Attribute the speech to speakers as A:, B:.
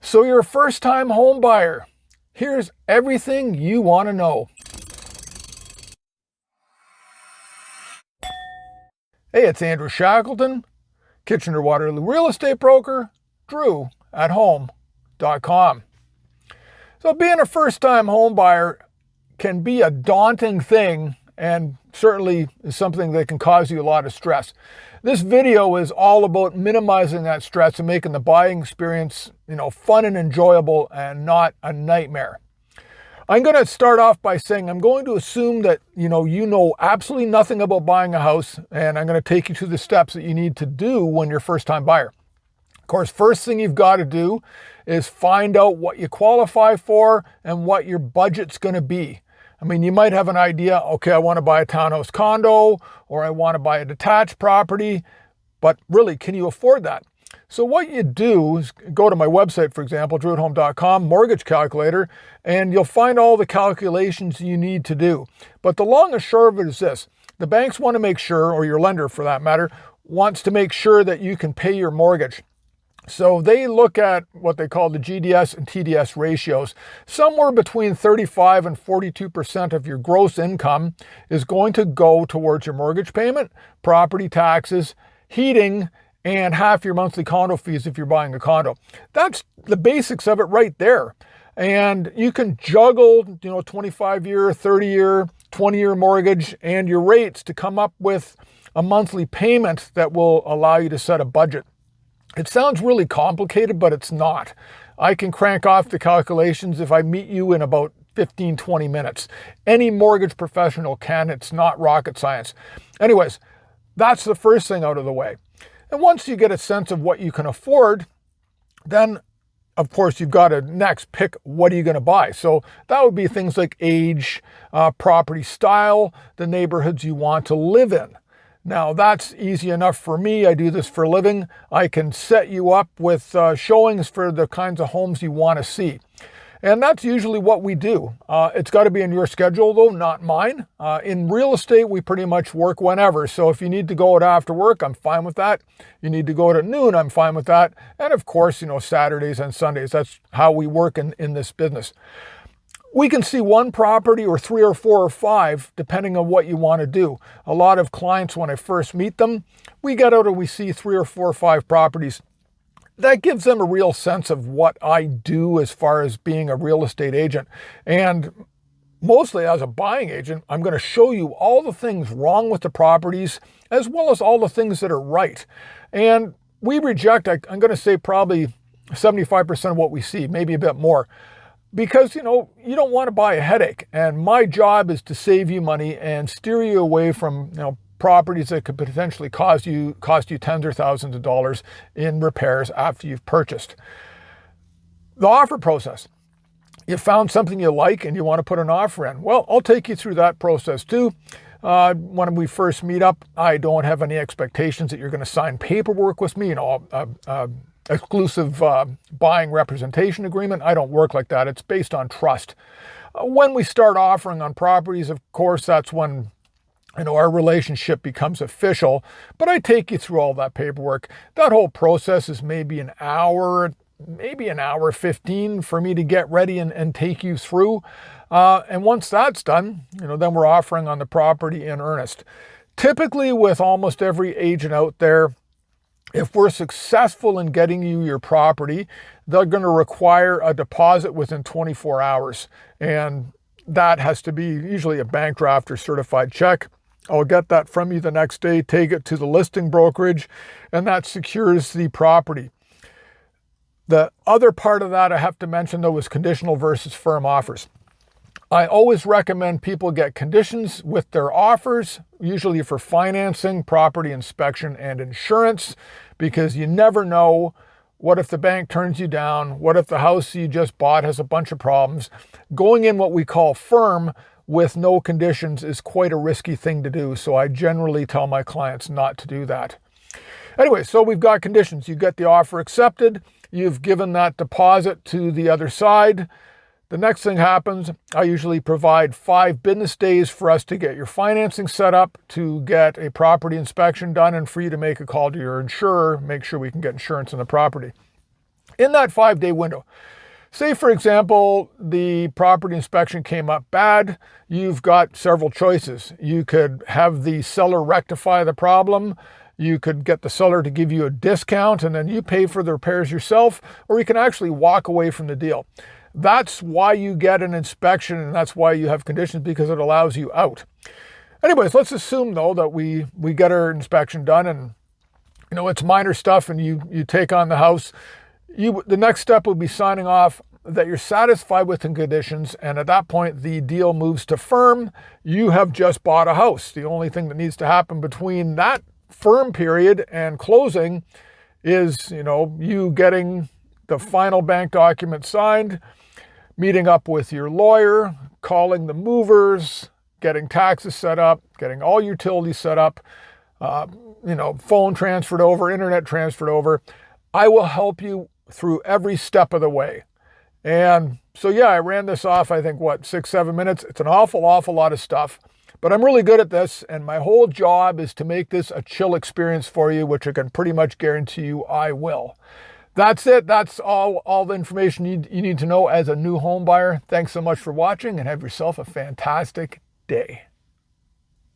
A: So you're a first-time home buyer. Here's everything you want to know. Hey, it's Andrew Shackleton, Kitchener-Waterloo real estate broker, Drew at home.com. So being a first-time home buyer can be a daunting thing and certainly is something that can cause you a lot of stress. This video is all about minimizing that stress and making the buying experience, fun and enjoyable and not a nightmare. I'm going to start off by saying I'm going to assume that you know absolutely nothing about buying a house, and I'm going to take you through the steps that you need to do when you're a first-time buyer. Of course, first thing you've got to do is find out what you qualify for and what your budget's going to be. I mean, you might have an idea, okay, I want to buy a townhouse condo or I want to buy a detached property, but really, can you afford that? So what you do is go to my website, for example, drewathome.com, mortgage calculator, and you'll find all the calculations you need to do. But the long and short of it is this: the banks want to make sure, or your lender for that matter, wants to make sure that you can pay your mortgage. So they look at what they call the GDS and TDS ratios. Somewhere between 35 and 42% of your gross income is going to go towards your mortgage payment, property taxes, heating, and half your monthly condo fees if you're buying a condo. That's the basics of it right there. And you can juggle, 25-year, 30-year, 20-year mortgage and your rates to come up with a monthly payment that will allow you to set a budget. It sounds really complicated, but it's not. I can crank off the calculations if I meet you in about 15, 20 minutes. Any mortgage professional can. It's not rocket science. Anyways, that's the first thing out of the way. And once you get a sense of what you can afford, then of course you've got to next pick what are you going to buy. So that would be things like age, property style, the neighborhoods you want to live in. Now that's easy enough for me. I do this for a living. I can set you up with showings for the kinds of homes you want to see. And that's usually what we do. It's got to be in your schedule though, not mine. In real estate, we pretty much work whenever. So if you need to go out after work, I'm fine with that. You need to go out at noon, I'm fine with that. And of course, Saturdays and Sundays, that's how we work in this business. We can see one property or three or four or five, depending on what you want to do. A lot of clients, when I first meet them, we get out and we see 3 or 4 or 5 properties. That gives them a real sense of what I do as far as being a real estate agent. And mostly as a buying agent, I'm going to show you all the things wrong with the properties, as well as all the things that are right. And we reject, I'm going to say probably 75% of what we see, maybe a bit more. Because, you don't want to buy a headache. And my job is to save you money and steer you away from, properties that could potentially cost you tens or thousands of dollars in repairs after you've purchased. The offer process. You found something you like and you want to put an offer in. Well, I'll take you through that process too. When we first meet up, I don't have any expectations that you're going to sign paperwork with me, exclusive buying representation agreement. I don't work like that. It's based on trust. When we start offering on properties, of course, that's when our relationship becomes official. But I take you through all that paperwork. That whole process is maybe an hour 15 for me to get ready and take you through. And once that's done, then we're offering on the property in earnest. Typically, with almost every agent out there, if we're successful in getting you your property, they're going to require a deposit within 24 hours. And that has to be usually a bank draft or certified check. I'll get that from you the next day, take it to the listing brokerage, and that secures the property. The other part of that I have to mention, though, is conditional versus firm offers. I always recommend people get conditions with their offers, usually for financing, property inspection, and insurance, because you never know. What if the bank turns you down? What if the house you just bought has a bunch of problems? Going in what we call firm with no conditions is quite a risky thing to do, so I generally tell my clients not to do that. Anyway, so we've got conditions. You get the offer accepted. You've given that deposit to the other side. The next thing happens, I usually provide 5 business days for us to get your financing set up, to get a property inspection done, and for you to make a call to your insurer, make sure we can get insurance on the property. in that 5-day window. Say, for example, the property inspection came up bad. You've got several choices. You could have the seller rectify the problem. You could get the seller to give you a discount and then you pay for the repairs yourself, or you can actually walk away from the deal. That's why you get an inspection, and that's why you have conditions, because it allows you out. Anyways, let's assume though that we get our inspection done and it's minor stuff and you take on the house. The next step would be signing off that you're satisfied with the conditions, and at that point the deal moves to firm. You have just bought a house. The only thing that needs to happen between that firm period and closing is you getting the final bank document signed, meeting up with your lawyer, calling the movers, getting taxes set up, getting all utilities set up, phone transferred over, internet transferred over. I will help you through every step of the way. And so, yeah, I ran this off, I think, 6-7 minutes. It's an awful lot of stuff, but I'm really good at this. And my whole job is to make this a chill experience for you, which I can pretty much guarantee you I will. That's it. That's all the information you need to know as a new home buyer. Thanks so much for watching, and have yourself a fantastic day.